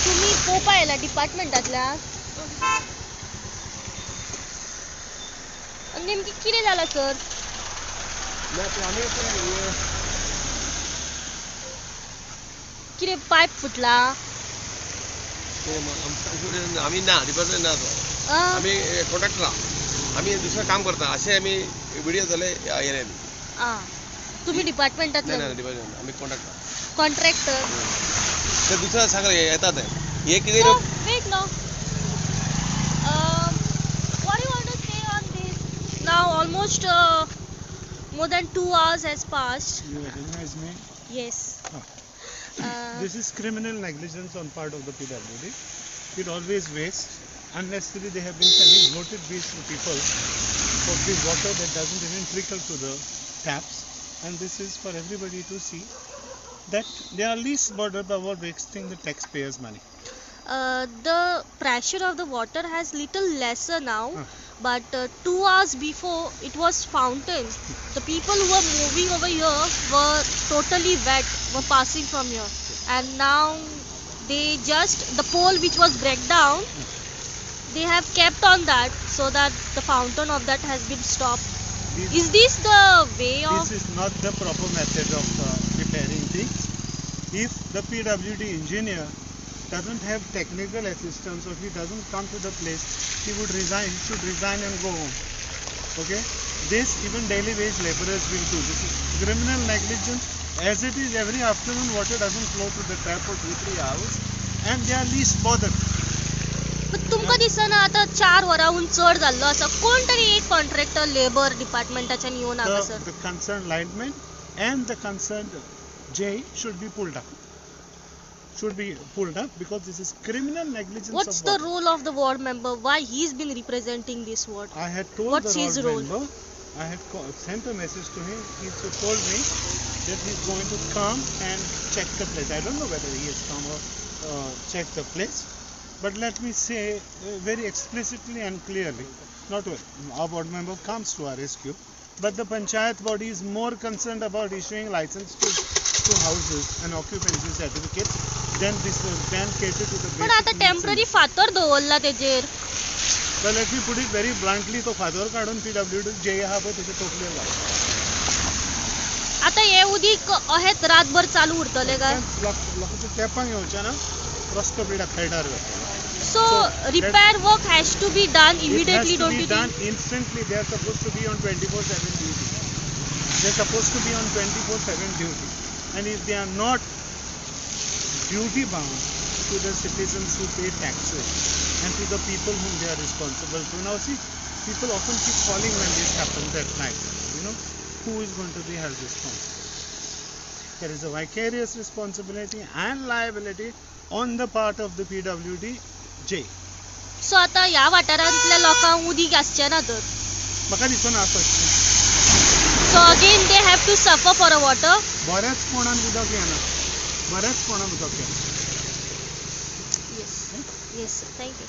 तुम्ही पोपा येला डिपार्टमेंटातल्या नेमकी कितें जाला सर? कितें पायप फुटला? आम्ही ना डिपार्टमेंट ना आम्ही कॉन्ट्रॅक्टर आम्ही दुसरं काम करता असे आम्ही व्हिडिओ झाले येणे तुम्ही डिपार्टमेंटातले? नाही डिपार्टमेंट आम्ही कॉन्ट्रॅक्टर. कॉन्ट्रॅक्टर ते दुसरं सांगा येतात हे किती wait no what do you want to say on this? Now almost more than 2 hours has passed. You recognize me? Yes. This is criminal negligence on part of the PWD. It always wastes. Unnecessarily they have been sending bloated beads to people for the water that doesn't even trickle to the taps. And this is for everybody to see that they are least bothered about wasting the taxpayers' money. The pressure of the water has little lesser now, but 2 hours before it was fountain. The people who were moving over here were totally wet, were passing from here, and now they just the pole which was break down, they have kept on that so that the fountain of that has been stopped. Is this the way of? This is not the proper method of repairing things. If the PWD engineer doesn't have technical assistance, or if he doesn't come to the place, he would resign. He should resign and go home. Okay? This even daily wage laborers will do. This is criminal negligence. As it is, every afternoon water doesn't flow to the tap for 2-3 hours, and they are least bothered. पण तुमका दिसना आता 4 वराहून चढ झालो असं कोणतरी एक contractor labour डिपार्टमेंटाच्या येऊन आला sir. The concerned lineman and the concerned J should be pulled up. Because this is criminal negligence. What's the role of the ward member? Why he's been representing this ward? I had told What's the his ward role? member. I had sent a message to him. He told me that he's going to come and check the place. I don't know whether he has come or checked the place. But let me say very explicitly and clearly, not our ward member comes to our rescue, but the panchayat body is more concerned about issuing license to houses and occupancy certificates than this can cater to the basic पण आता temporary फातर दवरला तेजेर. Well, let me put it very bluntly, तो father काढून PWD जे हा पळय तेचे टोकलेला. आता हे उदीक अहेत रातभर चालू उरतले काय? लोकांचे तेपांक येवचे ना रस्तो पिड्या खेळणार जाता. So repair work has to be done immediately, don't you think? It has to be done think? instantly. They are supposed to be on 24/7 duty. They are supposed to be on 24/7 duty. And if they are not duty bound to the citizens who pay taxes and to the people whom they are responsible to. Now see, people often keep calling when this happens at night. You know, who is going to be held responsible? There is a vicarious responsibility and liability on the part of the PWD J. So आता या वाठारांतल्या लोकांक उदीक आसचे ना तर. म्हाका दिसना असं. So again they have to suffer for a water. बऱ्याच कोणान उदक येना. बऱ्याच कोणान उदक येना. Yes. Yes, thank you.